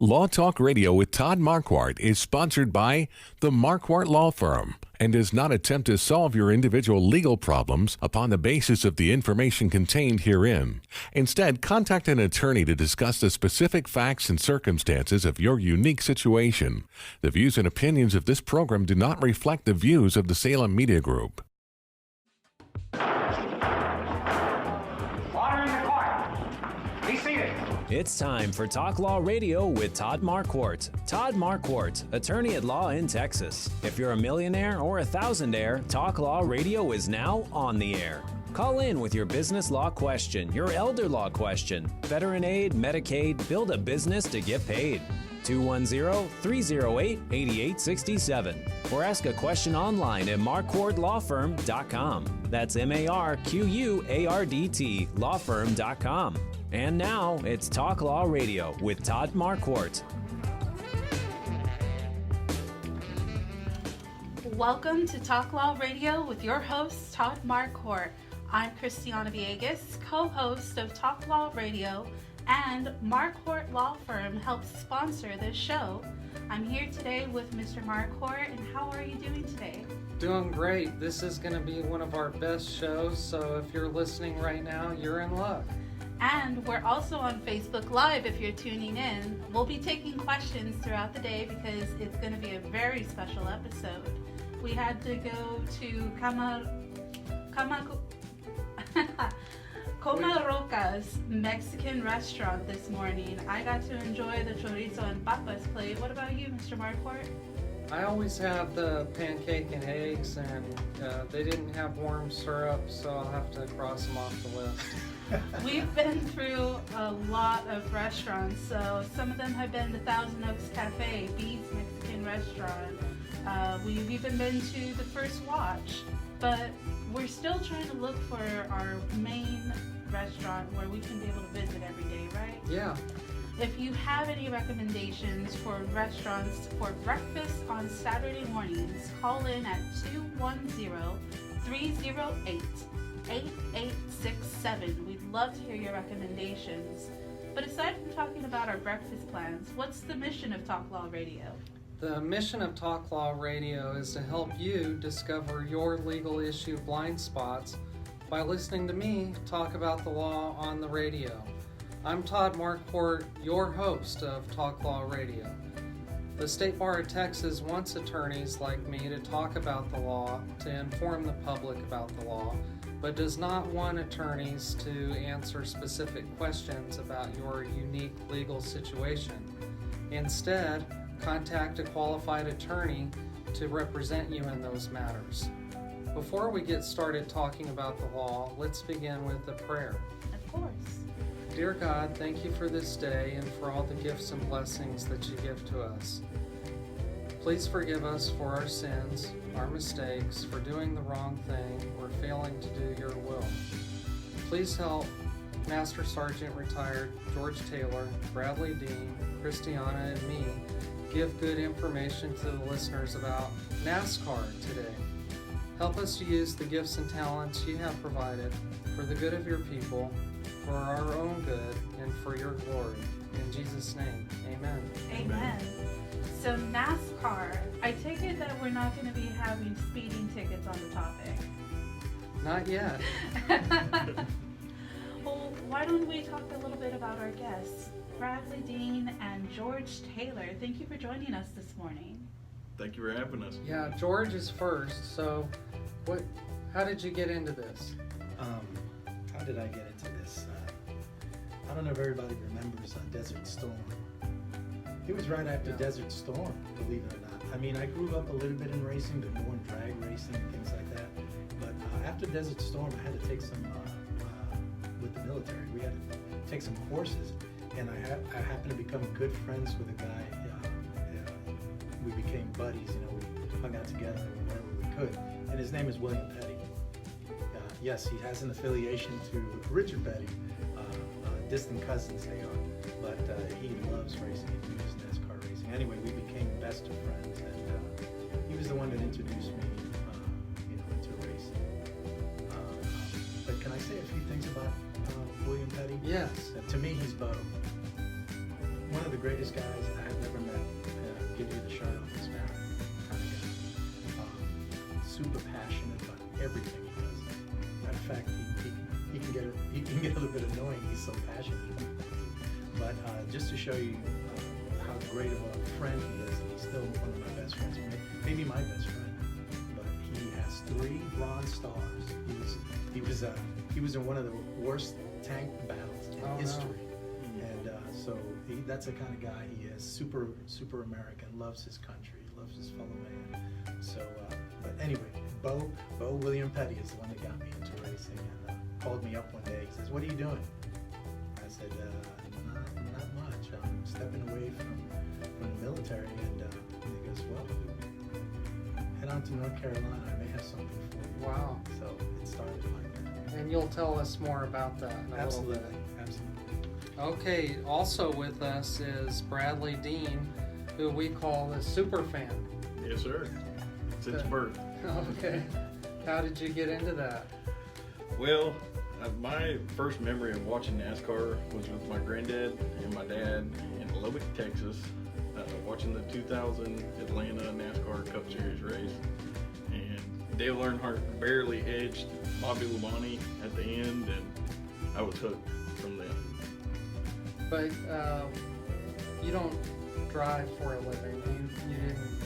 Law Talk Radio with Todd Marquardt is sponsored by the Marquardt Law Firm and does not attempt to solve your individual legal problems upon the basis of the information contained herein. Instead, contact an attorney to discuss the specific facts and circumstances of your unique situation. The views and opinions of this program do not reflect the views of the Salem Media Group. Order in the court. Be seated. It's time for Talk Law Radio with Todd Marquardt. Todd Marquardt, attorney at law in Texas. If you're a millionaire or a thousandaire, Talk Law Radio is now on the air. Call in with your business law question, your elder law question, veteran aid, Medicaid, build a business to get paid. 210-308-8867. Or ask a question online at marquardtlawfirm.com. That's MARQUARDT lawfirm.com. And now it's Talk Law Radio with Todd Marquardt. Welcome to Talk Law Radio with your host, Todd Marquardt. I'm Christiana Villegas, co-host of Talk Law Radio, and Marquardt Law Firm helps sponsor this show. I'm here today with Mr. Marquardt, and how are you doing today? Doing great. This is going to be one of our best shows, so if you're listening right now, you're in luck. And we're also on Facebook Live if you're tuning in. We'll be taking questions throughout the day because it's going to be a very special episode. We had to go to Comaroca's Mexican restaurant this morning. I got to enjoy the chorizo and papas plate. What about you, Mr. Marquardt? I always have the pancake and eggs, and they didn't have warm syrup, so I'll have to cross them off the list. We've been through a lot of restaurants, so some of them have been the Thousand Oaks Cafe, Bede's Mexican restaurant. We've even been to the First Watch, but we're still trying to look for our main restaurant where we can be able to visit every day, right? Yeah. If you have any recommendations for restaurants for breakfast on Saturday mornings, call in at 210-308-8867. We'd love to hear your recommendations. But aside from talking about our breakfast plans, what's the mission of Talk Law Radio? The mission of Talk Law Radio is to help you discover your legal issue blind spots by listening to me talk about the law on the radio. I'm Todd Marquardt, your host of Talk Law Radio. The State Bar of Texas wants attorneys like me to talk about the law, to inform the public about the law, but does not want attorneys to answer specific questions about your unique legal situation. Instead, contact a qualified attorney to represent you in those matters. Before we get started talking about the law, let's begin with a prayer. Of course. Dear God, thank you for this day and for all the gifts and blessings that you give to us. Please forgive us for our sins, our mistakes, for doing the wrong thing, or failing to do your will. Please help Master Sergeant Retired George Taylor, Bradley Dean, Christiana, and me give good information to the listeners about NASCAR today. Help us to use the gifts and talents you have provided for the good of your people, for our own good, and for your glory. In Jesus' name, amen. Amen. So NASCAR, I take it that we're not going to be having speeding tickets on the topic. Not yet. Well, why don't we talk a little bit about our guests, Bradley Dean and George Taylor. Thank you for joining us this morning. Thank you for having us. Yeah, George is first. So, how did you get into this? How did I get into this? I don't know if everybody remembers Desert Storm. It was right after Desert Storm, believe it or not. I mean, I grew up a little bit in racing, but more in drag racing and things like that. But after Desert Storm, I had to take some, with the military, we had to take some courses. And I happened to become good friends with a guy. We became buddies, we hung out together whenever we could. And his name is William Petty. Yes, he has an affiliation to Richard Petty, distant cousins they are, but he loves racing. He loves NASCAR racing. Anyway, we became best of friends, and he was the one that introduced me, into racing. But can I say a few things about William Petty? Yes. To me, he's Bo. One of of the greatest guys I have ever met. Give you the shirt off his back kind of guy. Super passionate about everything he does. Matter of fact, he can get a little bit annoying. He's so passionate about things. But just to show you how great of a friend he is, he's still one of my best friends, maybe my best friend. But he has 3 bronze stars. He was in one of the worst tank battles in history. And so that's the kind of guy he is. Super American, loves his country, loves his fellow man. So, but anyway, Bo William Petty is the one that got me into racing, and called me up one day. He says, "What are you doing?" I said, not much. I'm stepping away from the military. And he goes, "Well, head on to North Carolina. I may have something for you." Wow. So it started like that. And you'll tell us more about that in a little bit. Absolutely. Okay, also with us is Bradley Dean, who we call the super fan. Yes, sir. Since birth. Okay. How did you get into that? Well, my first memory of watching NASCAR was with my granddad and my dad in Lubbock, Texas, watching the 2000 Atlanta NASCAR Cup Series race. And Dale Earnhardt barely edged Bobby Labonte at the end, and I was hooked from then. But you don't drive for a living. You didn't.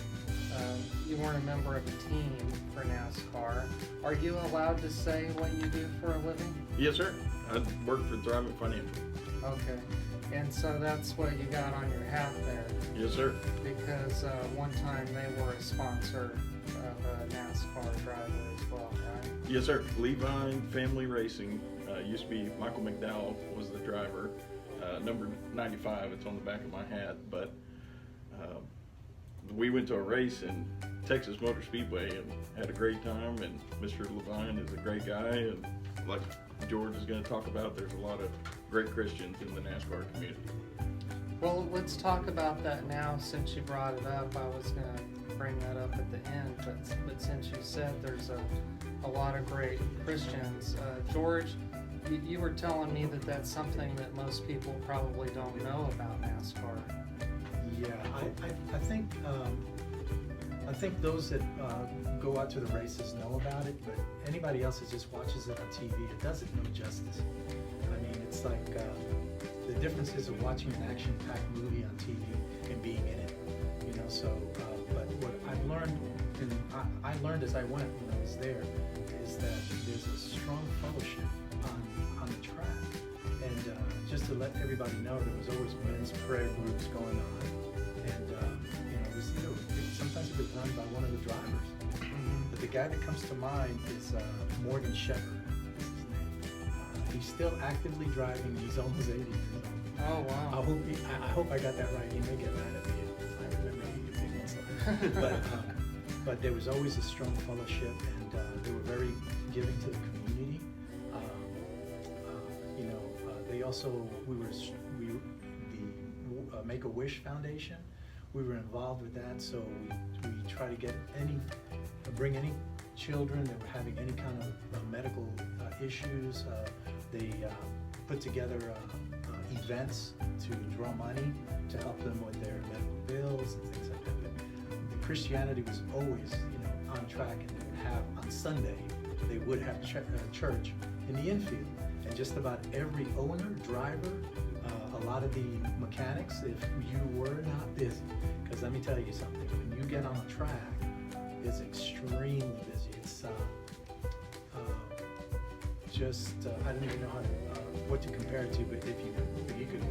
You weren't a member of a team for NASCAR. Are you allowed to say what you do for a living? Yes, sir. I work for Thriving Financial. Okay. And so that's what you got on your hat there. Yes, sir. Because one time they were a sponsor of a NASCAR driver as well, right? Yes, sir. Levine Family Racing. Used to be Michael McDowell was the driver. Number 95, it's on the back of my hat. But we went to a race in Texas Motor Speedway and had a great time. And Mr. Levine is a great guy. And like George is going to talk about, there's a lot of great Christians in the NASCAR community. Well, let's talk about that now since you brought it up. I was going to bring that up at the end, but since you said there's a lot of great Christians, George, you were telling me that that's something that most people probably don't know about NASCAR. Yeah, I think those that go out to the races know about it, but anybody else that just watches it on TV, it doesn't no justice. I mean, it's like the differences of watching an action-packed movie on TV and being in it, you know. So, but what I've learned, and I learned as I went when I was there, is that there's a strong fellowship on the track. And just to let everybody know, there was always men's prayer groups going on, and you know, it was sometimes it was run by one of the drivers. But the guy that comes to mind is Morgan Shepherd. Is his name. He's still actively driving. He's almost 80 years old. Oh wow! I hope I got that right. He may get mad at me if I remember he big ones. But there was always a strong fellowship, and they were very giving to the community. You know, they also the Make-A-Wish Foundation. We were involved with that, so we try to get bring any children that were having any kind of medical issues. They put together events to draw money to help them with their medical bills and things like that. But the Christianity was always, you know, on track, and they would have on Sunday they would have church in the infield, and just about every owner, driver, a lot of the mechanics, if you were not busy, because let me tell you something, when you get on a track, it's extremely busy. It's just I don't even know what to compare it to, but if you could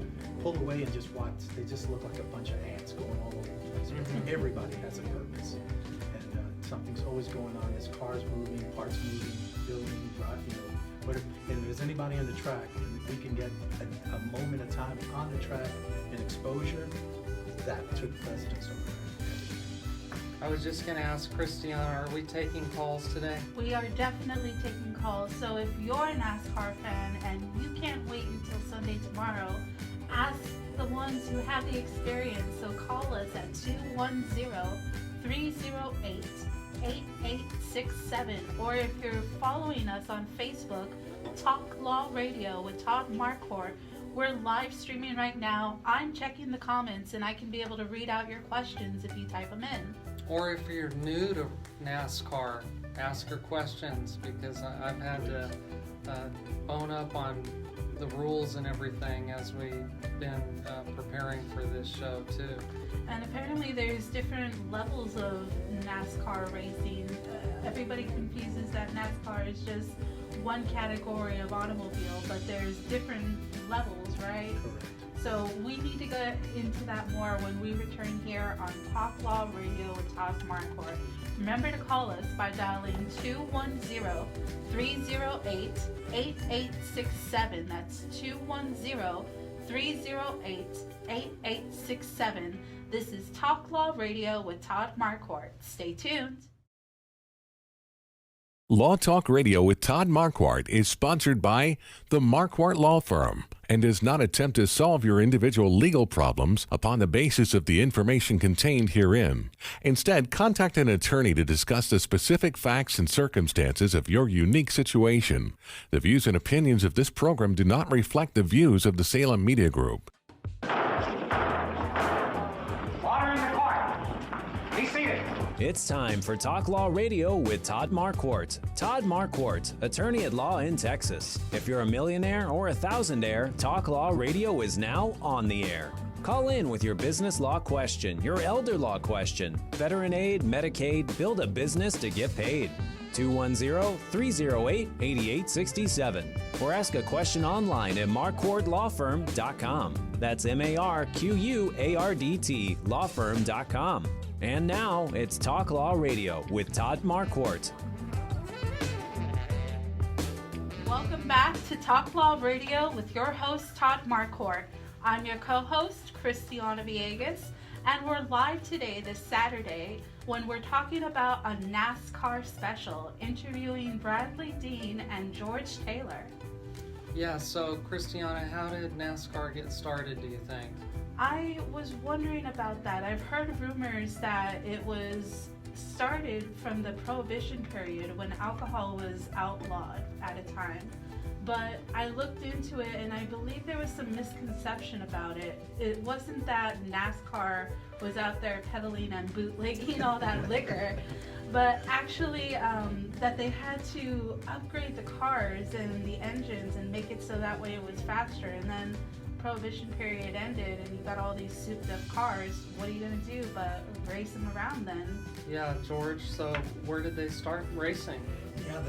pull away and just watch, they just look like a bunch of ants going all over the place. Everybody has a purpose, and something's always going on. There's cars moving, parts moving, building, driving, you know. But and if there's anybody on the track, and we can get a moment of time on the track and exposure, that took precedence over everything. I was just going to ask Christiana, are we taking calls today? We are definitely taking calls. So if you're a NASCAR fan and you can't wait until Sunday tomorrow, ask the ones who have the experience. So call us at 210-308-8867. Or if you're following us on Facebook, Talk Law Radio with Todd Marquardt, We're live streaming right now. I'm checking the comments and I can be able to read out your questions if you type them in. Or if you're new to NASCAR, ask your questions, because I've had to bone up on the rules and everything as we've been preparing for this show too. And apparently there's different levels of NASCAR racing. Everybody confuses that NASCAR is just one category of automobile, but there's different levels, right? Correct. So we need to get into that more when we return here on Talk Law Radio with Todd Marquardt. Remember to call us by dialing 210-308-8867. That's 210-308-8867. This is Talk Law Radio with Todd Marquardt. Stay tuned. Law Talk Radio with Todd Marquardt is sponsored by the Marquardt Law Firm and does not attempt to solve your individual legal problems upon the basis of the information contained herein. Instead, contact an attorney to discuss the specific facts and circumstances of your unique situation. The views and opinions of this program do not reflect the views of the Salem Media Group. Water in the court. Be seated. It's time for Talk Law Radio with Todd Marquardt. Todd Marquardt, attorney at law in Texas. If you're a millionaire or a thousandaire, Talk Law Radio is now on the air. Call in with your business law question, your elder law question, veteran aid, Medicaid, build a business to get paid. 210-308-8867. Or ask a question online at marquardtlawfirm.com. That's MARQUARDT lawfirm.com. And now it's Talk Law Radio with Todd Marquardt. Welcome back to Talk Law Radio with your host, Todd Marquardt. I'm your co-host, Christiana Villegas, and we're live today, this Saturday, when we're talking about a NASCAR special, interviewing Bradley Dean and George Taylor. Yeah, so Christiana, how did NASCAR get started, do you think? I was wondering about that. I've heard rumors that it was started from the Prohibition period when alcohol was outlawed at a time. But I looked into it and I believe there was some misconception about it. It wasn't that NASCAR was out there peddling and bootlegging all that liquor, but actually that they had to upgrade the cars and the engines and make it so that way it was faster. And then Prohibition period ended and you got all these souped up cars. What are you going to do but race them around then? Yeah, George, so where did they start racing? Yeah,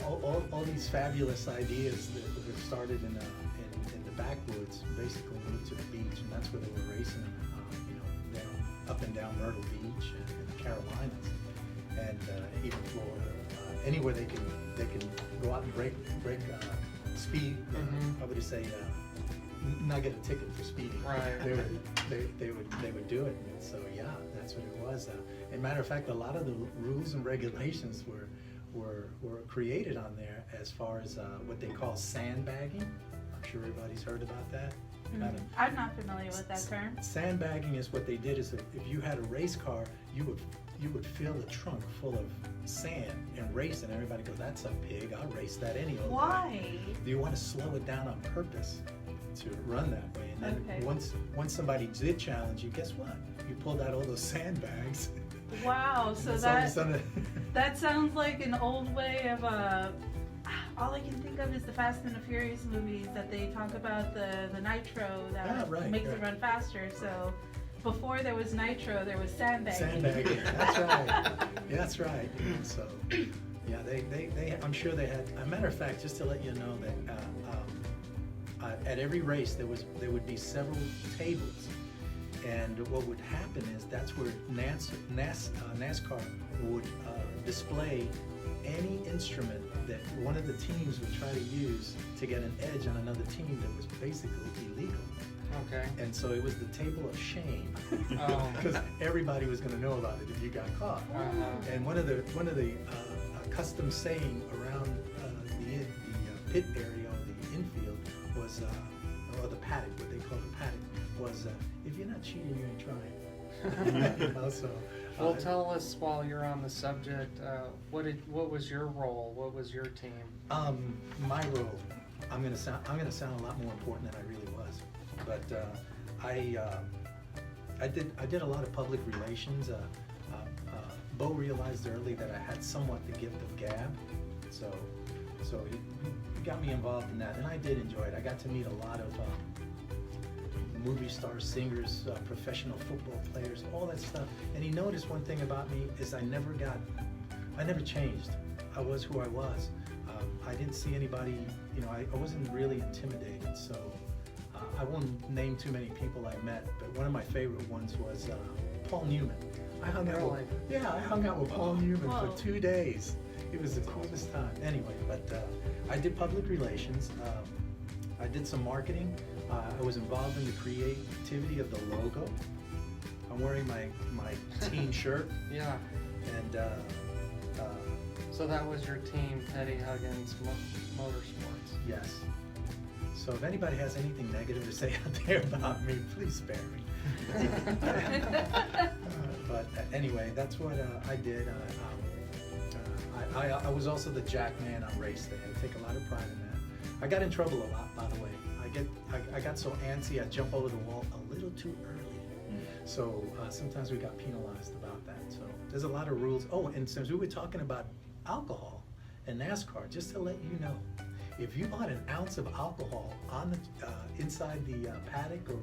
all these fabulous ideas that were started in the backwoods basically moved to the beach, and that's where they were racing, up and down Myrtle Beach and the Carolinas, and even Florida. Anywhere they can go out and break speed. I would say not get a ticket for speeding. Right. They would do it. And so yeah, that's what it was. As a matter of fact, a lot of the rules and regulations were created on there as far as what they call sandbagging. I'm sure everybody's heard about that. I'm not familiar with that term. Sandbagging is what they did is if you had a race car, you would fill the trunk full of sand and race, and everybody goes, "That's a pig, I'll race that any old Why? way." You want to slow it down on purpose to run that way. And then Okay. once somebody did challenge you, guess what? You pulled out all those sandbags. Wow, so And all of a sudden- that sounds like an old way of all I can think of is the Fast and the Furious movies that they talk about the nitro that makes it run faster. So before there was nitro, there was sandbagging. Sandbagging. That's right. Yeah, that's right. So yeah, they I'm sure they had. A matter of fact, just to let you know that at every race there would be several tables, and what would happen is that's where NASCAR would display any instrument that one of the teams would try to use to get an edge on another team that was basically illegal. Okay. And so it was the table of shame, Oh. because everybody was going to know about it if you got caught. And one of the custom saying around the pit area or the infield was, or the paddock, what they call the paddock, was if you're not cheating, you ain't trying. Well, tell us while you're on the subject, what was your role? What was your team? My role. I'm gonna sound a lot more important than I really was. But I did a lot of public relations. Bo realized early that I had somewhat the gift of gab, so he got me involved in that, and I did enjoy it. I got to meet a lot of movie stars, singers, professional football players, all that stuff. And he noticed one thing about me is I never changed. I was who I was. I didn't see anybody, I wasn't really intimidated. So I won't name too many people I met, but one of my favorite ones was Paul Newman. I hung out with Paul Newman for 2 days. It was the coolest time. Anyway, but I did public relations. I did some marketing. I was involved in the creativity of the logo. I'm wearing my team shirt. Yeah. And so that was your team, Teddy Huggins Motorsports. Yes. So if anybody has anything negative to say out there about me, please spare me. But anyway, that's what I did. I was also the jack man on race day. I take a lot of pride in that. I got in trouble a lot, by the way. I got so antsy, I jump over the wall a little too early. So sometimes we got penalized about that. So there's a lot of rules. Oh, and since we were talking about alcohol and NASCAR, just to let you know, if you bought an ounce of alcohol on the inside the paddock or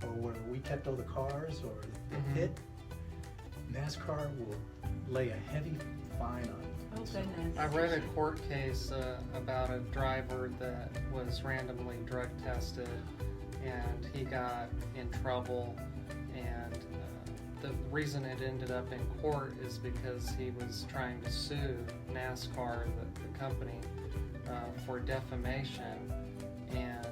where we kept all the cars or the pit, NASCAR will lay a heavy fine on you. Oh goodness. I read a court case about a driver that was randomly drug tested, and he got in trouble, and the reason it ended up in court is because he was trying to sue NASCAR, the company, for defamation, and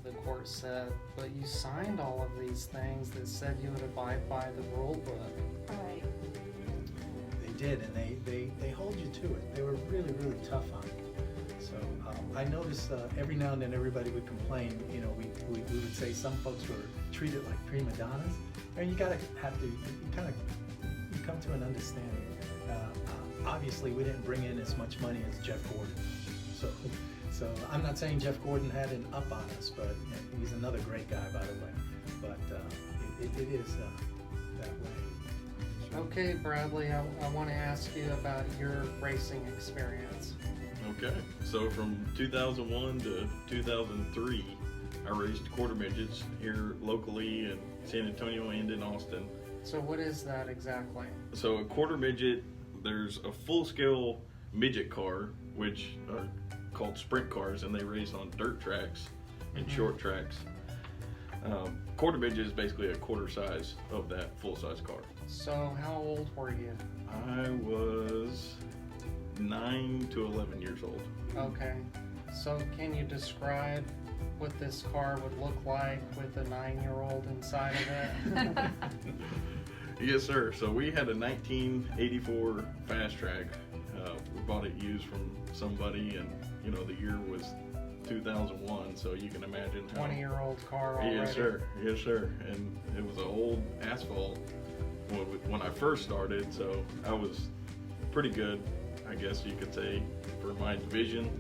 the court said, but you signed all of these things that said you would abide by the rule book. Right. They did, and they hold you to it. They were really, really tough on it. So I noticed every now and then everybody would complain. We would say some folks were treated like prima donnas, and you come to an understanding. Obviously, we didn't bring in as much money as Jeff Gordon. So I'm not saying Jeff Gordon had an up on us, but he's another great guy, by the way. But it is that way. Okay, Bradley, I want to ask you about your racing experience. Okay, so from 2001 to 2003, I raced quarter midgets here locally in San Antonio and in Austin. So what is that exactly? So a quarter midget, there's a full-scale midget car, which are called sprint cars, and they race on dirt tracks and short tracks. Quarter midget is basically a quarter size of that full-size car. So how old were you? I was 9 to 11 years old. Okay. So can you describe what this car would look like with a 9-year-old inside of it? Yes, sir. So we had a 1984 Fast Track. We bought it used from somebody, and the year was 2001, so you can imagine how 20-year-old car already. Yes, sir. And it was an old asphalt when I first started, so I was pretty good, I guess you could say, for my division.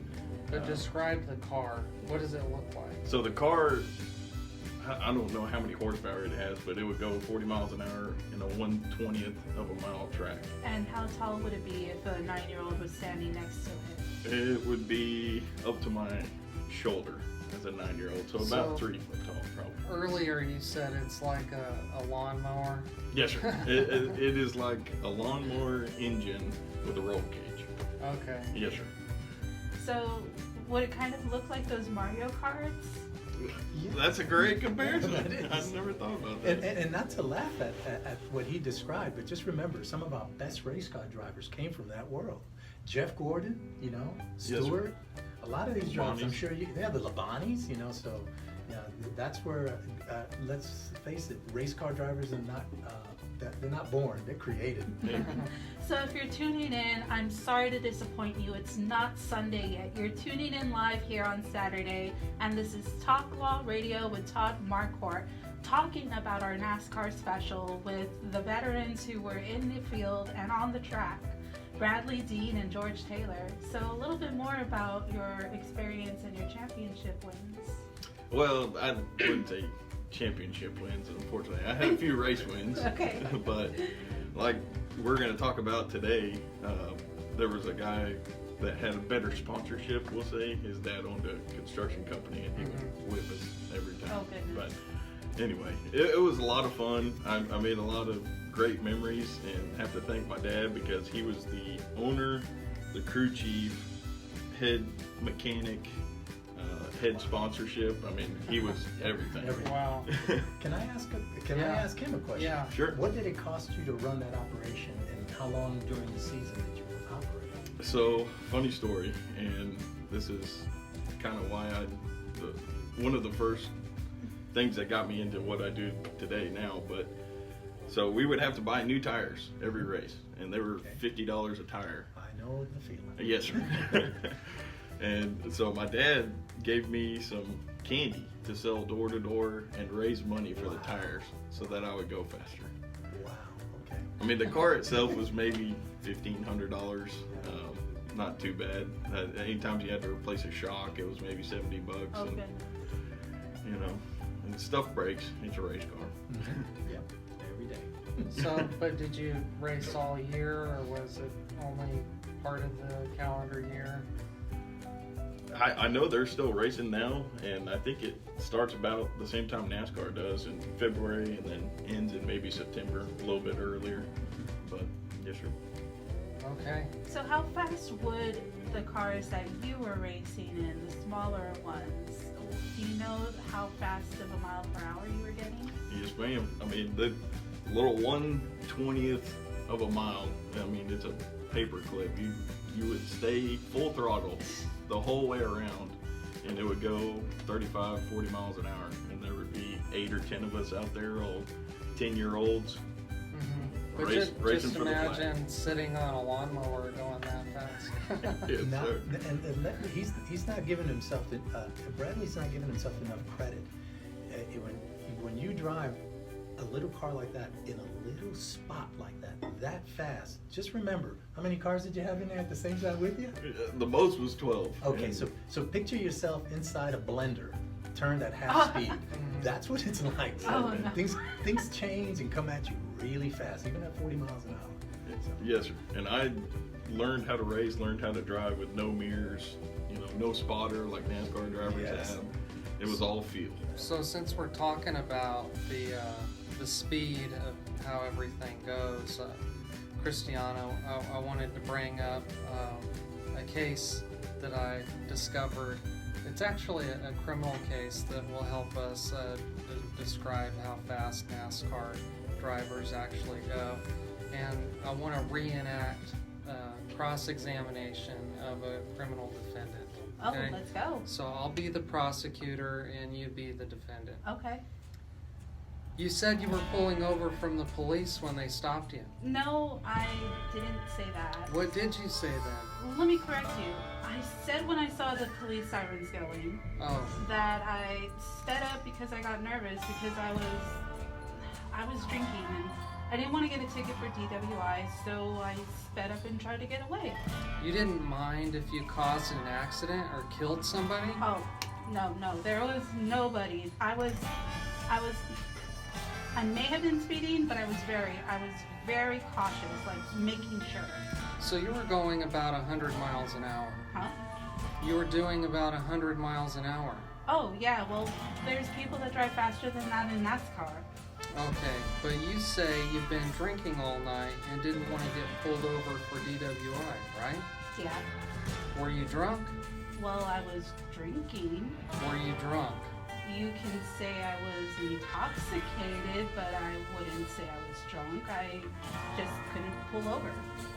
But describe the car. What does it look like? So the car, I don't know how many horsepower it has, but it would go 40 miles an hour in a 1/20th of a mile track. And how tall would it be if a 9-year-old was standing next to it? It would be up to my shoulder as a 9-year-old, so about 3 foot tall, probably. Earlier you said it's like a lawnmower. Yes, sir. it is like a lawnmower engine with a roll cage. Okay. Yes, sir. So would it kind of look like those Mario Karts? That's a great comparison. Yeah, I've never thought about that. And not to laugh at what he described, but just remember, some of our best race car drivers came from that world. Jeff Gordon, Stewart, a lot of these drivers, I'm sure they have the Labanis, so that's where, let's face it, race car drivers are not, they're not born, they're created. So if you're tuning in, I'm sorry to disappoint you. It's not Sunday yet. You're tuning in live here on Saturday, and this is Talk Law Radio with Todd Marquardt, talking about our NASCAR special with the veterans who were in the field and on the track. Bradley Dean and George Taylor. So a little bit more about your experience and your championship wins. Well, I wouldn't say championship wins, unfortunately. I had a few race wins. Okay. But like we're going to talk about today, there was a guy that had a better sponsorship, we'll say. His dad owned a construction company, and he would whip us every time. Oh, goodness. But anyway, it was a lot of fun. I made a lot of great memories, and have to thank my dad because he was the owner, the crew chief, head mechanic, head sponsorship. I mean, he was everything. Wow. Can I ask him a question? Yeah. Sure. What did it cost you to run that operation, and how long during the season did you operate? So, funny story, and this is kind of why one of the first things that got me into what I do today now. But so we would have to buy new tires every race, and they were $50 a tire. I know the feeling. Yes, sir. And so my dad gave me some candy to sell door to door and raise money for the tires so that I would go faster. Wow. Okay. I mean, the car itself was maybe $1,500. Not too bad. Anytime you had to replace a shock, it was maybe $70. Oh, and, goodness. you know, and stuff breaks. It's a race car. Yep. Every day. So, but did you race all year, or was it only part of the calendar year? I know they're still racing now, and I think it starts about the same time NASCAR does in February, and then ends in maybe September, a little bit earlier. But yes, sir. Okay. So how fast would the cars that you were racing in, the smaller ones, do you know how fast of a mile per hour you were getting? Yes, ma'am. I mean, the little 1/20th of a mile. I mean, it's a paperclip. You would stay full throttle the whole way around, and it would go 35, 40 miles an hour, and there would be 8 or 10 of us out there, all 10-year-olds. But Racing just for the flag. imagine sitting on a lawnmower going that fast. Yes, Now, sir. he's not giving himself, Bradley's not giving himself enough credit. When you drive a little car like that in a little spot like that fast, just remember, how many cars did you have in there at the same time with you? The most was 12. Okay, And so picture yourself inside a blender, turned at half speed. That's what it's like. So Oh, no. things change and come at you really fast, even at 40 miles an hour. So, Yes, sir. And I learned how to race, learned how to drive with no mirrors, no spotter like NASCAR drivers Yes. have. It was all feel. So since we're talking about the speed of how everything goes, Cristiano, I wanted to bring up a case that I discovered. It's actually a criminal case that will help us describe how fast NASCAR drivers actually go. And I want to reenact cross-examination of a criminal defendant. Oh, Okay? let's go. So I'll be the prosecutor and you be the defendant. Okay. You said you were pulling over from the police when they stopped you. No, I didn't say that. What did you say then? Well, let me correct you. I said when I saw the police sirens going Oh, that I sped up because I got nervous because I was drinking and I didn't want to get a ticket for DWI, so I sped up and tried to get away. you didn't mind if you caused an accident or killed somebody? Oh, no, there was nobody. I may have been speeding, but I was very cautious, like making sure. So you were going about 100 miles an hour. Huh? You were doing about 100 miles an hour. Oh, yeah, well, there's people that drive faster than that in NASCAR. Okay, but you say you've been drinking all night and didn't want to get pulled over for DWI, right? Yeah. Were you drunk? Well, I was drinking. Were you drunk? You can say I was intoxicated, but I wouldn't say I was drunk. I just couldn't pull over.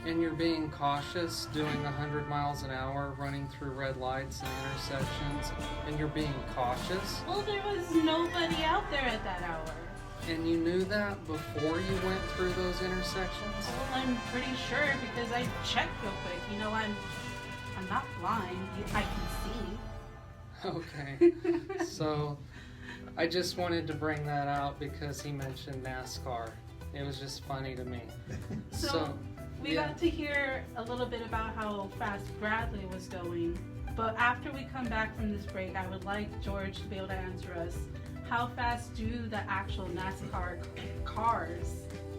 And you're being cautious, doing 100 miles an hour, running through red lights and intersections, and you're being cautious? Well, there was nobody out there at that hour. And you knew that before you went through those intersections? Well, I'm pretty sure because I checked real quick. I'm not blind. I can see. Okay. So I just wanted to bring that out because he mentioned NASCAR. It was just funny to me. So We got to hear a little bit about how fast Bradley was going, but after we come back from this break, I would like George to be able to answer us, how fast do the actual NASCAR cars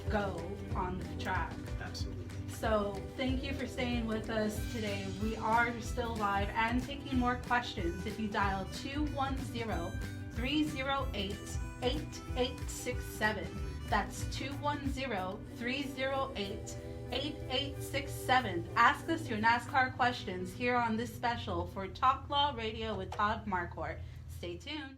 go on the track? Absolutely. So thank you for staying with us today. We are still live and taking more questions. If you dial 210-308-8867, that's 210-308-8867. Ask us your NASCAR questions here on this special for Talk Law Radio with Todd Marquardt. Stay tuned.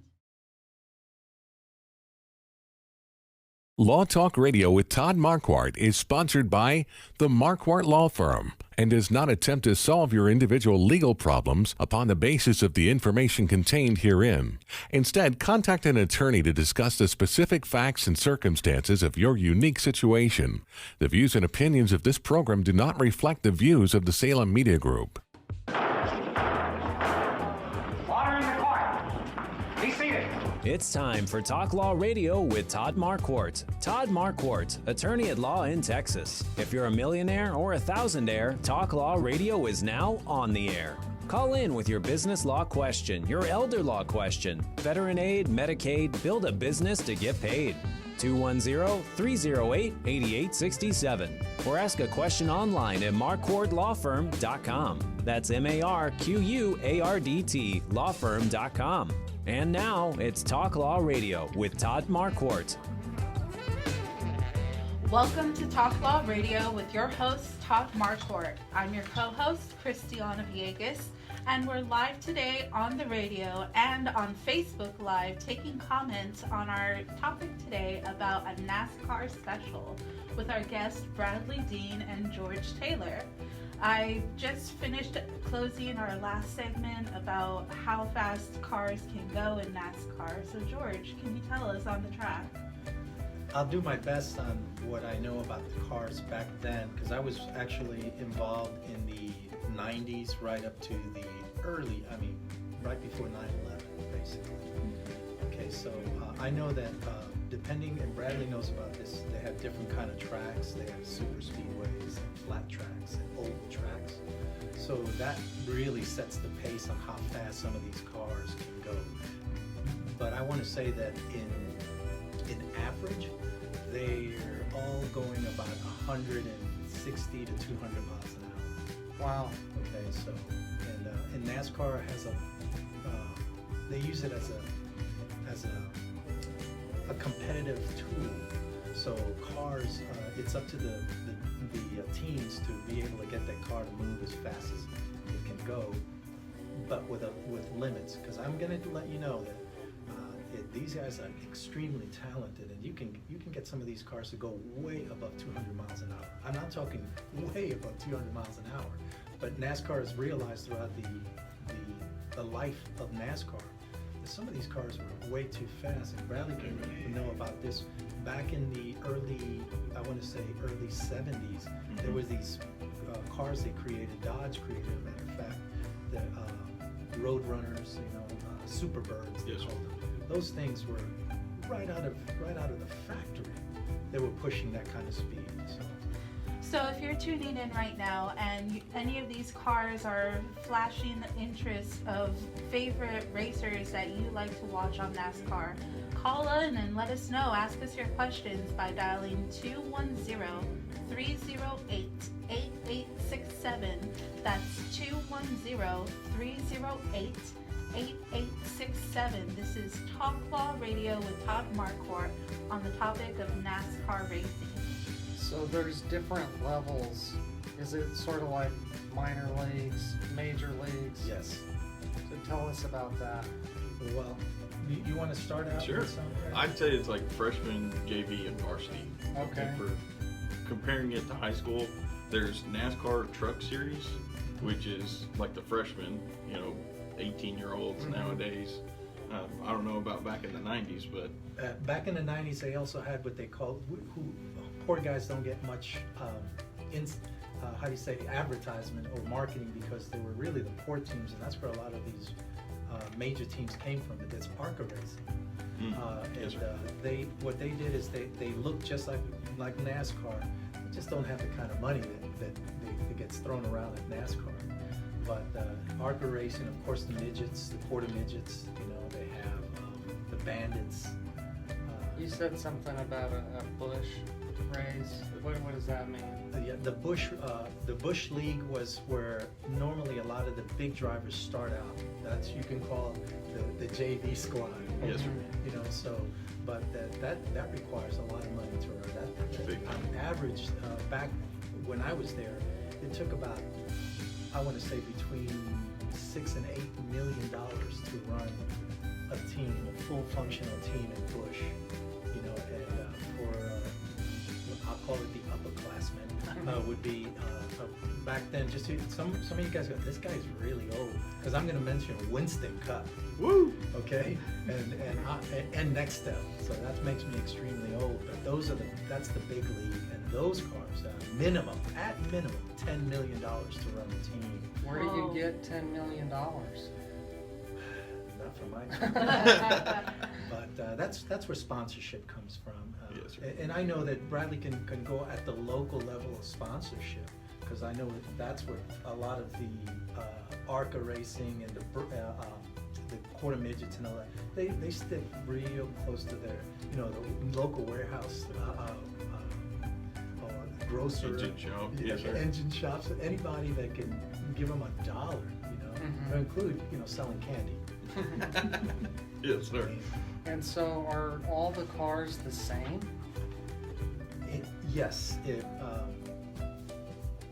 Law Talk Radio with Todd Marquardt is sponsored by the Marquardt Law Firm and does not attempt to solve your individual legal problems upon the basis of the information contained herein. Instead, contact an attorney to discuss the specific facts and circumstances of your unique situation. The views and opinions of this program do not reflect the views of the Salem Media Group. Order in the court. Be seated. It's time for Talk Law Radio with Todd Marquardt. Todd Marquardt, attorney at law in Texas. If you're a millionaire or a thousandaire, Talk Law Radio is now on the air. Call in with your business law question, your elder law question, veteran aid, Medicaid, build a business to get paid. 210-308-8867. Or ask a question online at marquardtlawfirm.com. That's MARQUARDT lawfirm.com. And now it's Talk Law Radio with Todd Marquardt. Welcome to Talk Law Radio with your host, Todd Marquardt. I'm your co-host, Christiana Villegas, and we're live today on the radio and on Facebook Live taking comments on our topic today about a NASCAR special with our guests Bradley Dean and George Taylor. I just finished closing our last segment about how fast cars can go in NASCAR. So George, can you tell us on the track? I'll do my best on what I know about the cars back then, because I was actually involved in the 90s right up to the right before 9/11, basically. Okay, so I know that depending, and Bradley knows about this, they have different kind of tracks. They have super speedways and flat tracks and oval tracks. So that really sets the pace on how fast some of these cars can go. But I want to say that in average, they're all going about 160 to 200 miles an hour. Wow. Okay, so and NASCAR has they use it as a competitive tool. So cars, it's up to the teams to be able to get that car to move as fast as it can go, but with limits. Because I'm going to let you know that these guys are extremely talented, and you can get some of these cars to go way above 200 miles an hour. I'm not talking way above 200 miles an hour, but NASCAR has realized throughout the life of NASCAR that some of these cars were way too fast. And Bradley can know about this. Back in the early 70s, there was these cars they created. Dodge created, as a matter of fact, the Road Runners, Superbirds. They called them. Those things were right out of the factory. They were pushing that kind of speed. So if you're tuning in right now and any of these cars are flashing the interest of favorite racers that you like to watch on NASCAR, call in and let us know. Ask us your questions by dialing 210-308-8867. That's 210-308-8867. This is Talk Law Radio with Todd Marquardt on the topic of NASCAR racing. So there's different levels. Is it sort of like minor leagues, major leagues? Yes. So tell us about that. Well, you want to start out? Sure. With something? I'd say it's like freshman, JV, and varsity. Okay. For comparing it to high school, there's NASCAR Truck Series, which is like the freshmen, 18-year-olds nowadays. I don't know about back in the 90s, but back in the 90s, they also had what they called, poor guys don't get much, advertisement or marketing, because they were really the poor teams, and that's where a lot of these major teams came from. But that's ARCA racing. What they did is they looked just like NASCAR, just don't have the kind of money that gets thrown around at NASCAR. But ARCA racing, of course, the midgets, the quarter midgets, they have the bandits. You said something about a bush race. What does that mean? Yeah, the Bush League was where normally a lot of the big drivers start out. That's, you can call the JV squad. Yes, sir. But that requires a lot of money to run. On average, back when I was there, it took about, I want to say, between $6 and $8 million to run a team, a full functional team in Bush. And for I'll call it the upperclassmen, would be back then. Just some of you guys go, this guy's really old, because I'm going to mention Winston Cup. Woo! Okay, and next step. So that makes me extremely old. But that's the big league, and those cars at minimum $10 million to run the team. Where do you get $10 million? Not from my experience. But that's where sponsorship comes from. Yes, sir. And I know that Bradley can go at the local level of sponsorship, because I know that's what a lot of the ARCA racing and the quarter midgets and all that, they stick real close to their, the local warehouse, grocer, Engine shop, yes, sir. engine shops, anybody that can give them $1, to include, selling candy. Yes, sir. And so are all the cars the same? Yes.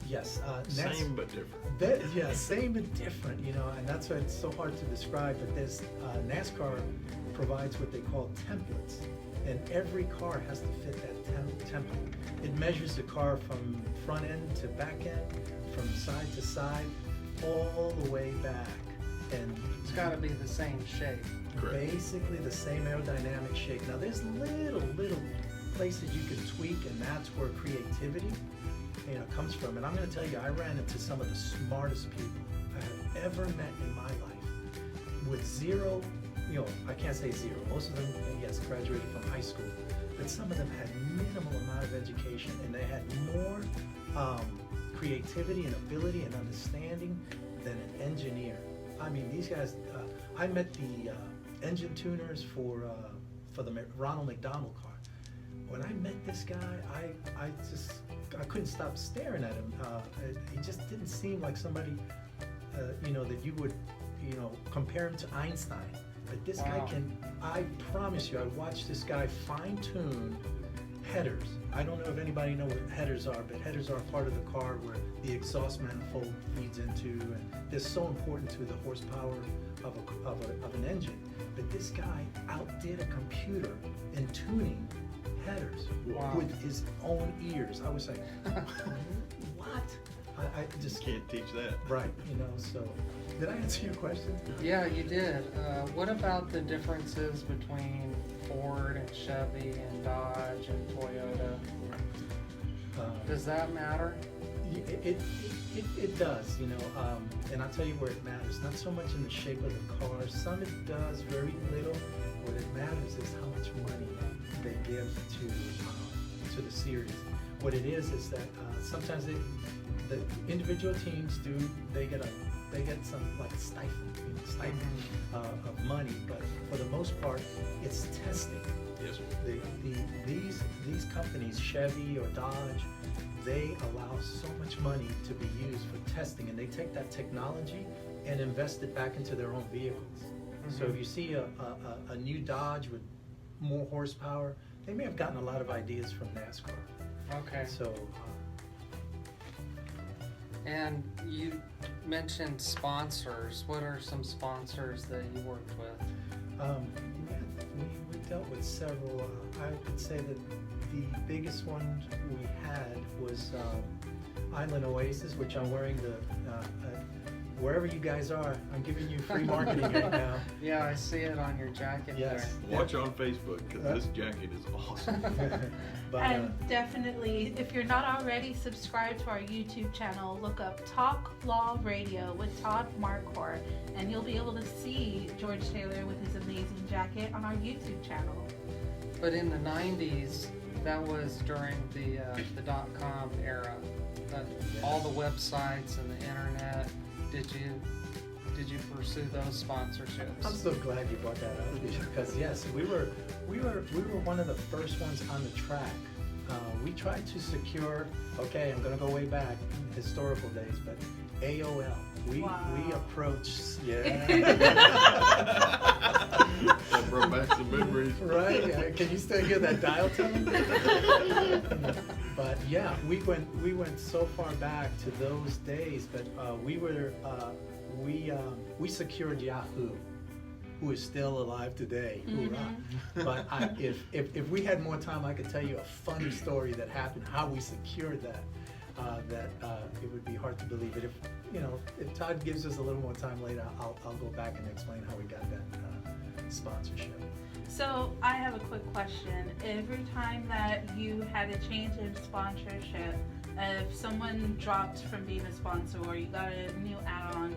Yes. Same but different. Same but different, and that's why it's so hard to describe. But there's NASCAR provides what they call templates, and every car has to fit that template. It measures the car from front end to back end, from side to side, all the way back, and It's got to be the same shape. Correct. basically the same aerodynamic shape. Now there's little places you can tweak, and that's where creativity comes from. And I'm going to tell you, I ran into some of the smartest people I have ever met in my life with zero, I can't say zero. Most of them, yes, graduated from high school, but some of them had minimal amount of education, and they had more creativity and ability and understanding than an engineer. I mean, these guys, I met the engine tuners for the Ronald McDonald car. When I met this guy, I couldn't stop staring at him. He just didn't seem like somebody, that you would, compare him to Einstein. But this guy I promise you, I watched this guy fine tune headers. I don't know if anybody knows what headers are, but headers are part of the car where the exhaust manifold feeds into, and they're so important to the horsepower of an engine. But this guy outdid a computer in tuning headers with his own ears. I was like, what? I just Can't teach that. right, so did I answer your question? Yeah, you did. What about the differences between Ford and Chevy and Dodge and Toyota? Does that matter? It does, and I'll tell you where it matters. Not so much in the shape of the car. Some it does, very little. What it matters is how much money they give to the series. What it is that sometimes the individual teams they get some like stipend of money, but for the most part, it's testing. Yes, sir. These companies, Chevy or Dodge, they allow so much money to be used for testing, and they take that technology and invest it back into their own vehicles. So if you see a new Dodge with more horsepower, they may have gotten a lot of ideas from NASCAR. Okay. So. And you mentioned sponsors. What are some sponsors that you worked with? We dealt with several. I would say that the biggest one we had was Island Oasis, which I'm wearing wherever you guys are, I'm giving you free marketing right now. Yeah, I see it on your jacket Yes. there. Watch on Facebook, because this jacket is awesome. But, And definitely, if you're not already subscribed to our YouTube channel, look up Talk Law Radio with Todd Marquardt, and you'll be able to see George Taylor with his amazing jacket on our YouTube channel. But in the 90s, That was during the .com era. All the websites and the internet. Did you pursue those sponsorships? I'm so glad you brought that up because yes, we were one of the first ones on the track. We tried to secure. Okay, I'm gonna go way back, historical days, but AOL. We approached. Yeah. That brought back some memories. Right? Can you still hear that dial tone? But yeah, we went so far back to those days. But we secured Yahoo, who is still alive today. Hoorah! But if we had more time, I could tell you a funny story that happened, how we secured that. It would be hard to believe it. If Todd gives us a little more time later, I'll go back and explain how we got that sponsorship. So I have a quick question. Every time that you had a change in sponsorship, if someone dropped from being a sponsor or you got a new add-on,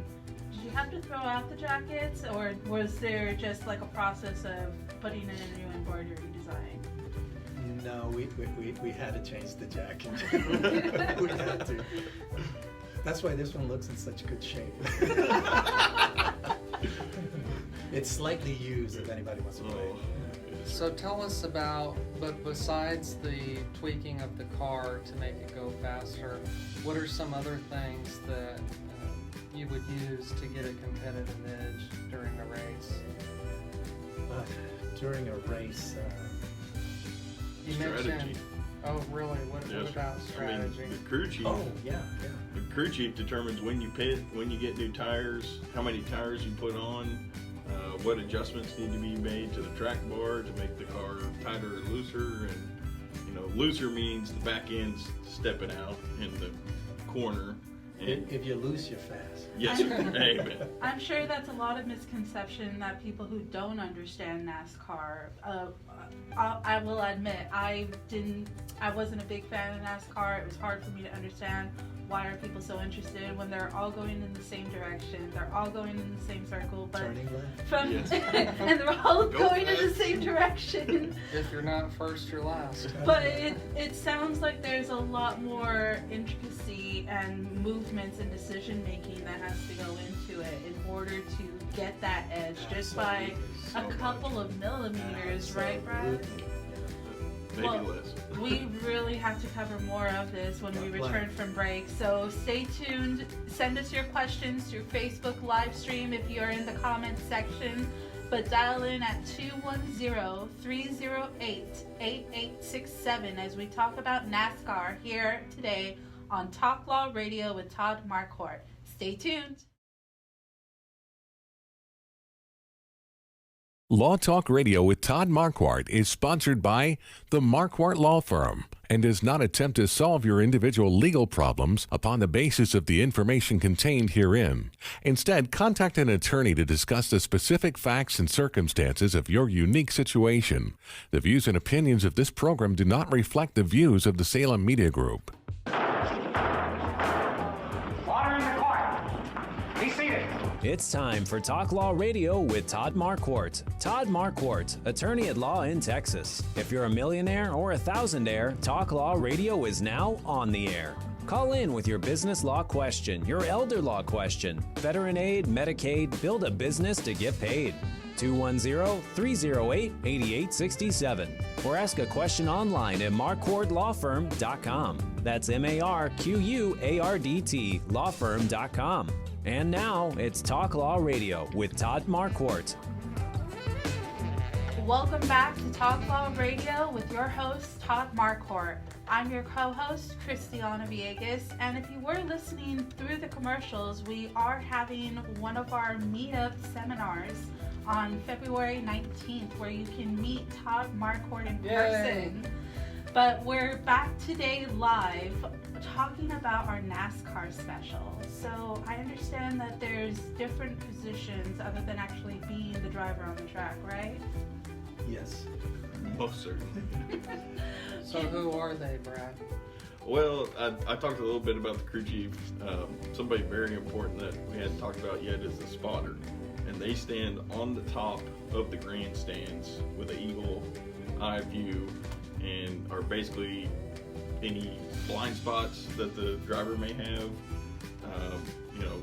did you have to throw out the jackets, or was there just like a process of putting in a new embroidery design? No, we had to change the jacket. We had to. That's why this one looks in such good shape. It's slightly used if anybody wants to play. So tell us about, but besides the tweaking of the car to make it go faster, what are some other things that you would use to get a competitive edge during a race? During a race, you Strategy. mentioned. Oh, really? What about strategy? The crew chief. oh yeah. The crew chief determines when you pit, when you get new tires, how many tires you put on, what adjustments need to be made to the track bar to make the car tighter or looser. And looser means the back end's stepping out in the corner. And If you lose, you're fast. yes, sir. Amen. I'm sure that's a lot of misconception that people who don't understand NASCAR, I will admit, I wasn't a big fan of NASCAR. It was hard for me to understand why are people so interested when they're all going in the same direction, they're all going in the same circle, but Turning left. from Yes. and they're all Go going in the fast. same direction. If you're not first, you're last. But it sounds like there's a lot more intricacy and movements and decision making that has to go into it in order to get that edge just by a couple of millimeters, right, Brad? Absolutely. Maybe Well, less. We really have to cover more of this when we return from break. So stay tuned. Send us your questions through Facebook live stream if you're in the comments section. But dial in at 210-308-8867 as we talk about NASCAR here today on Talk Law Radio with Todd Marquardt. Stay tuned. Law Talk Radio with Todd Marquardt is sponsored by the Marquardt Law Firm and does not attempt to solve your individual legal problems upon the basis of the information contained herein. Instead, contact an attorney to discuss the specific facts and circumstances of your unique situation. The views and opinions of this program do not reflect the views of the Salem Media Group. Water in the court. Be seated. It's time for Talk Law Radio with Todd Marquardt. Todd Marquardt, attorney at law in Texas. If you're a millionaire or a thousandaire, Talk Law Radio is now on the air. Call in with your business law question, your elder law question, veteran aid, Medicaid, build a business to get paid. 210-308-8867. Or ask a question online at marquardtlawfirm.com. That's MARQUARDT lawfirm.com. And now it's Talk Law Radio with Todd Marquardt. Welcome back to Talk Law Radio with your host, Todd Marquardt. I'm your co-host, Cristiana Villegas, and if you were listening through the commercials, we are having one of our meetup seminars on February 19th where you can meet Todd Marquardt in person. But we're back today live talking about our NASCAR special. So I understand that there's different positions other than actually being the driver on the track, right? Yes. Most certainly. So who are they, Brad? Well, I talked a little bit about the crew chief. Somebody very important that we hadn't talked about yet is the spotter. And they stand on the top of the grandstands with an eagle eye view and are basically any blind spots that the driver may have. You know,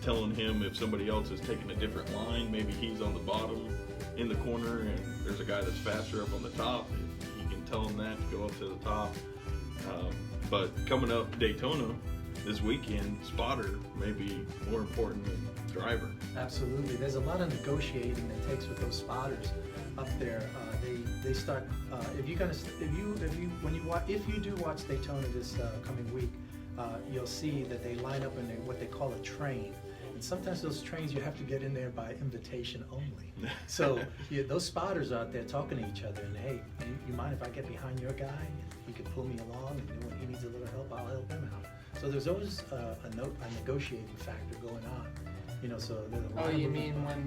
telling him if somebody else is taking a different line, maybe he's on the bottom in the corner and there's a guy that's faster up on the top. He can tell him that to go up to the top. But coming up Daytona this weekend, spotter may be more important than driver. Absolutely. There's a lot of negotiating that takes with those spotters up there. They start if you do watch Daytona this coming week, you'll see that they line up in what they call a train. And sometimes those trains you have to get in there by invitation only. So those spotters are out there talking to each other and, hey, you mind if I get behind your guy? He could pull me along, and when he needs a little help, I'll help him out. So there's always a negotiating factor going on. You know, so there's a lot of you mean when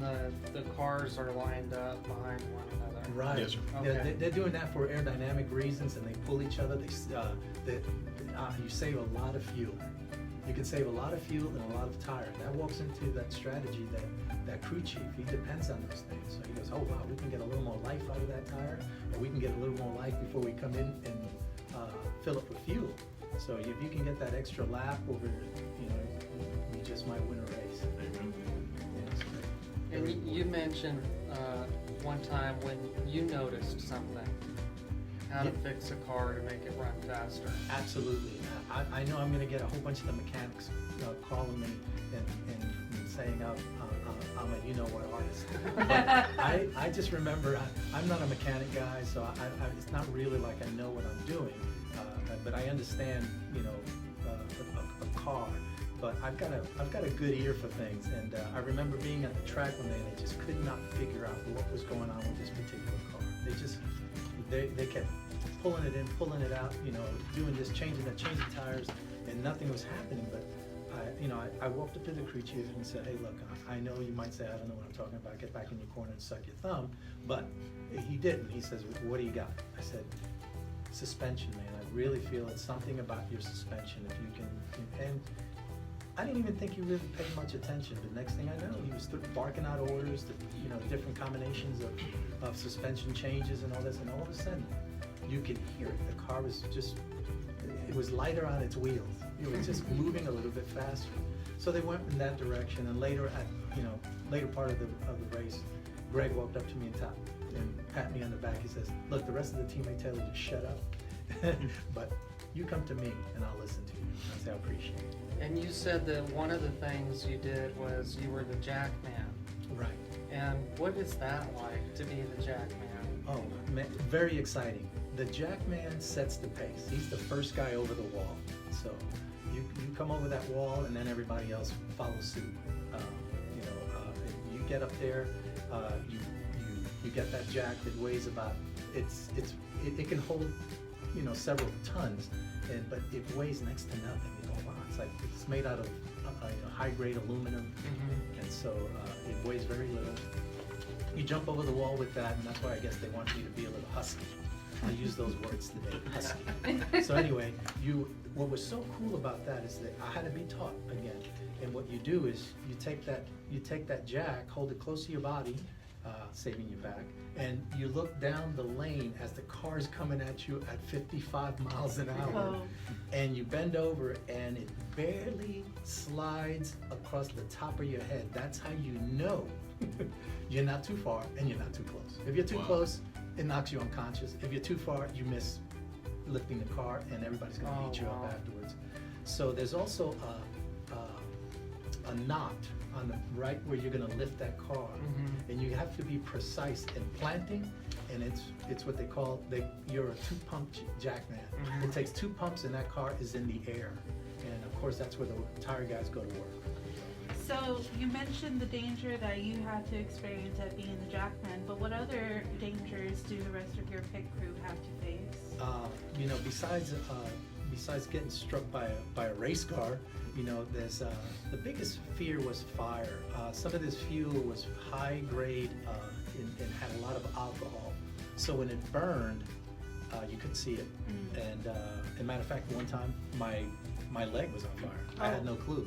the cars are lined up behind one another? Right. Yes, sir. Okay. They're doing that for aerodynamic reasons, and they pull each other. You save a lot of fuel. You can save a lot of fuel and a lot of tire. That walks into that strategy that crew chief, he depends on those things. So he goes, oh wow, we can get a little more life out of that tire, or we can get a little more life before we come in and fill up with fuel. So if you can get that extra lap over, you just might win a race. Amen. And you mentioned one time when you noticed something, how to fix a car to make it run faster. Absolutely. I know I'm going to get a whole bunch of the mechanics calling me and saying I'm a you-know-what artist. But I just remember I'm not a mechanic guy, so it's not really like I know what I'm doing. But I understand, a car. But I've got a good ear for things, and I remember being at the track one day and I just could not figure out what was going on with this particular car. They kept pulling it in, pulling it out, doing this, changing tires, and nothing was happening. But I walked up to the crew chief and said, hey, look, I know you might say I don't know what I'm talking about, get back in your corner and suck your thumb, but he didn't. He says, what do you got? I said, suspension, man. I really feel it's something about your suspension. If you can, and I didn't even think he really paid much attention. The next thing I know, he was barking out orders to, different combinations of suspension changes and all this, and all of a sudden, you could hear it. The car was it was lighter on its wheels. It was just moving a little bit faster. So they went in that direction, and later part of the race, Greg walked up to me and pat me on the back. He says, look, the rest of the team may tell you to shut up, but you come to me and I'll listen to you. I say, I appreciate it. And you said that one of the things you did was you were the jack man. Right. And what is that like, to be the jack man? Oh, man, very exciting. The jack man sets the pace. He's the first guy over the wall. So you come over that wall, and then everybody else follows suit. You get up there, you get that jack that weighs about it can hold several tons, but it weighs next to nothing. You go, wow, it's made out of high-grade aluminum, and so it weighs very little. You jump over the wall with that, and that's why I guess they want you to be a little husky. I use those words today, husky. So anyway, what was so cool about that is that I had to be taught again. And what you do is you take that jack, hold it close to your body, saving your back, and you look down the lane as the car's coming at you at 55 miles an hour, and you bend over and it barely slides across the top of your head. That's how you know you're not too far and you're not too close. If you're too close, it knocks you unconscious. If you're too far, you miss lifting the car, and everybody's going to beat you up afterwards. So there's also a knot on the right where you're going to lift that car, and you have to be precise in planting. And it's what they call you're a two-pump jackman. It takes 2 pumps, and that car is in the air. And of course, that's where the tire guys go to work. So you mentioned the danger that you had to experience at being the jackman, but what other dangers do the rest of your pit crew have to face? Besides getting struck by a race car, there's the biggest fear was fire. Some of this fuel was high grade and had a lot of alcohol, so when it burned, you couldn't see it. And as a matter of fact, one time my leg was on fire. I had no clue.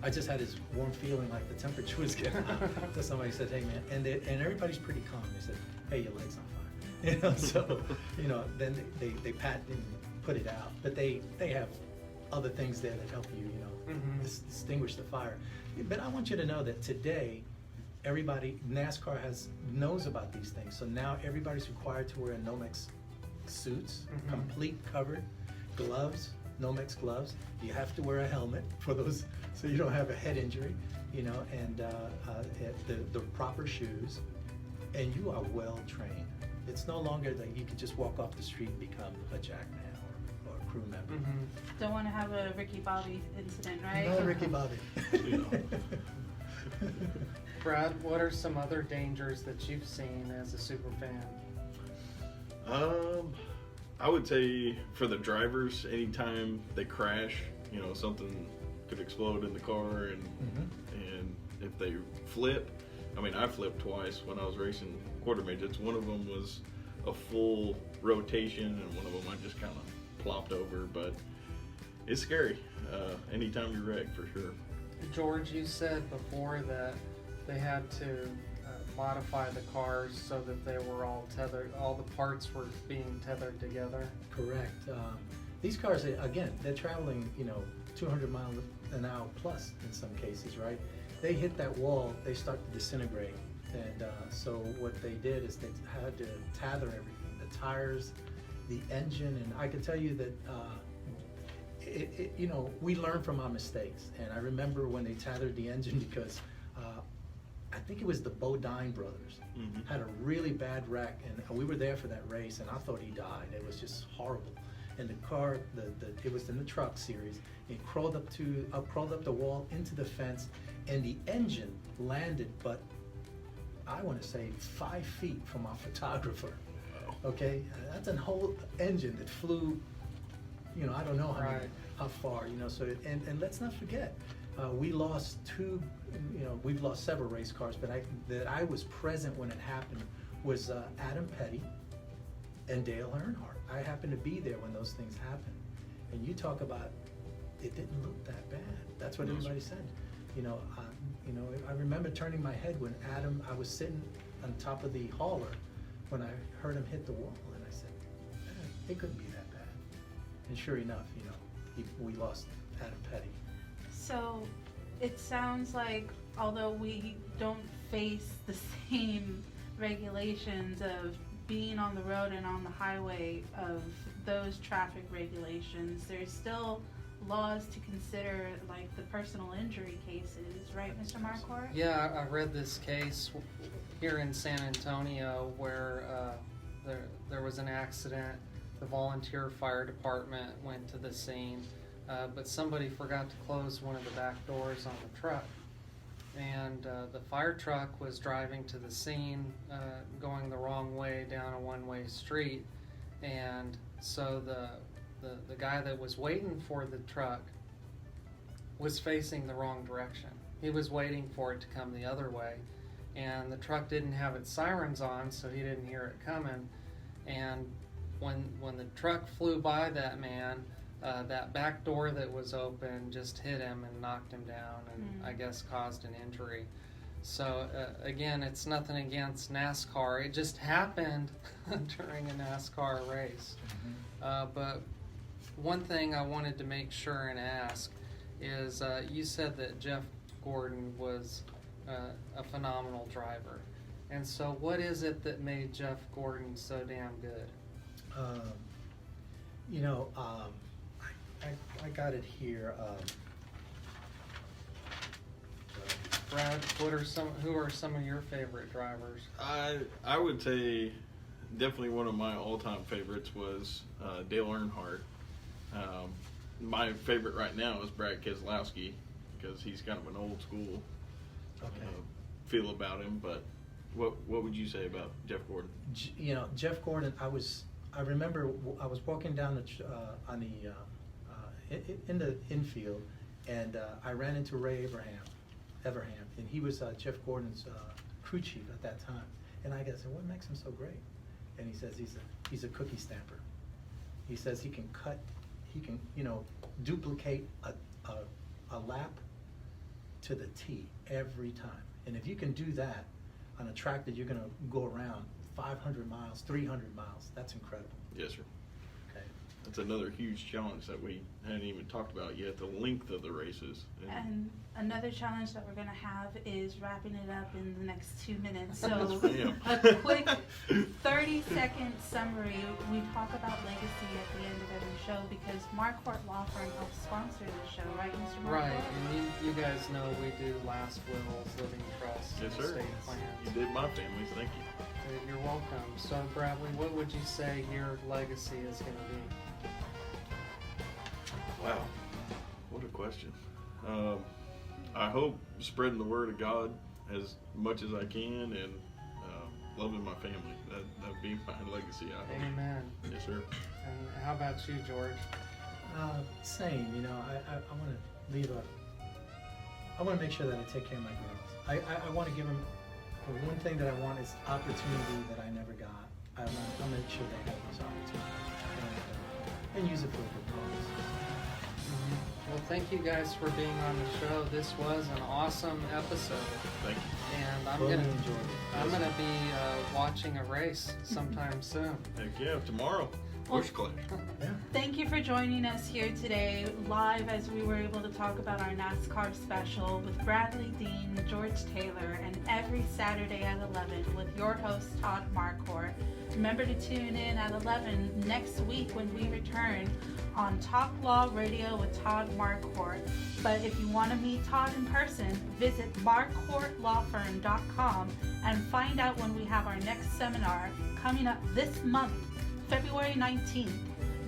I just had this warm feeling like the temperature was getting up. So somebody said, hey man, and everybody's pretty calm. They said, hey, your leg's on fire. You know, so, you know, then they patent and put it out. But they have other things there that help you, you know, distinguish the fire. But I want you to know that today, everybody, NASCAR knows about these things. So now everybody's required to wear Nomex suits, complete covered, gloves, Nomex gloves. You have to wear a helmet for those, so you don't have a head injury, you know, and the proper shoes, and you are well trained. It's no longer that you can just walk off the street and become a jackman or a crew member. Don't want to have a Ricky Bobby incident, right? No Ricky Bobby. Brad, what are some other dangers that you've seen as a super fan? I would say for the drivers, anytime they crash, you know, something could explode in the car, and if they flip, I mean, I flipped twice when I was racing quarter midgets. One of them was a full rotation, and one of them I just kind of plopped over, but it's scary. Anytime you wreck, for sure. George, you said before that they had to modify the cars so that they were all tethered, all the parts were being tethered together. Correct. These cars, again, they're traveling, you know, 200 miles an hour plus in some cases, right? They hit that wall, they start to disintegrate. And so what they did is they had to tether everything, the tires, the engine, and I can tell you that you know, we learn from our mistakes. And I remember when they tethered the engine because I think it was the Bodine brothers had a really bad wreck, and we were there for that race, and I thought he died. It was just horrible. And the car, it was in the truck series. It crawled up the wall into the fence, and the engine landed, but I want to say 5 feet from our photographer. Okay, that's a whole engine that flew. You know, I don't know how far. You know, so and let's not forget. We lost we've lost several race cars, but I was present when it happened was Adam Petty and Dale Earnhardt. I happened to be there when those things happened. And you talk about, it didn't look that bad. That's what everybody said. You know, I remember turning my head when I was sitting on top of the hauler when I heard him hit the wall, and I said, it couldn't be that bad. And sure enough, you know, we lost Adam Petty. So it sounds like although we don't face the same regulations of being on the road and on the highway of those traffic regulations, there's still laws to consider, like the personal injury cases, right, Mr. Marquardt? Yeah, I read this case here in San Antonio where there was an accident. The volunteer fire department went to the scene, but somebody forgot to close one of the back doors on the truck. And the fire truck was driving to the scene, going the wrong way down a one-way street, and so the guy that was waiting for the truck was facing the wrong direction. He was waiting for it to come the other way, and the truck didn't have its sirens on, so he didn't hear it coming. And when the truck flew by that man, that back door that was open just hit him and knocked him down, and I guess caused an injury. So again, it's nothing against NASCAR. It just happened during a NASCAR race. But one thing I wanted to make sure and ask is, you said that Jeff Gordon was a phenomenal driver. And so what is it that made Jeff Gordon so damn good? You know, I got it here. Brad, who are some of your favorite drivers? I would say definitely one of my all-time favorites was Dale Earnhardt. My favorite right now is Brad Keselowski because he's kind of an old school feel about him. But what would you say about Jeff Gordon? You know, Jeff Gordon. I remember I was walking down in the infield, and I ran into Ray Everham, and he was Jeff Gordon's crew chief at that time. And I said, "What makes him so great?" And he says he's a cookie stamper. He says he can duplicate a lap to the T every time. And if you can do that on a track that you're going to go around 500 miles, 300 miles. That's incredible. Yes, sir. Okay. That's another huge challenge that we hadn't even talked about yet, the length of the races. And another challenge that we're gonna have is wrapping it up in the next 2 minutes. So Yes, ma'am. a quick 30-second summary. We talk about legacy at the end of every show because Marquardt Law Firm helps sponsor the show, right, Mr. Marquardt? Right, and you guys know we do last wills, living trusts, Yes, and sir. estate plans. You did my family, thank you. You're welcome. So Bradley, what would you say your legacy is going to be? Wow, what a question. I hope spreading the word of God as much as I can and loving my family. That'd be my legacy, I hope. Amen. Yes, sir. And how about you, George? Same, you know, I want to leave I want to make sure that I take care of my girls. I want to give them, the one thing that I want is opportunity that I never got. I'll make sure they have those opportunities and use it for a good cause. Well, thank you guys for being on the show. This was an awesome episode. Thank you. And I'm Totally gonna enjoyed it. I'm gonna be watching a race sometime soon. Heck yeah, tomorrow, Bush Clash. Yeah. Thank you for joining us here today, live as we were able to talk about our NASCAR special with Bradley Dean, George Taylor, and every Saturday at 11 with your host, Todd Marquardt. Remember to tune in at 11 next week when we return on Talk Law Radio with Todd Marquardt. But if you want to meet Todd in person, visit marquardtlawfirm.com and find out when we have our next seminar coming up this month, February 19th.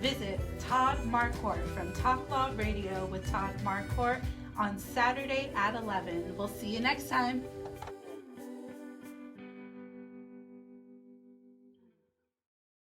Visit Todd Marquardt from Talk Law Radio with Todd Marquardt on Saturday at 11. We'll see you next time.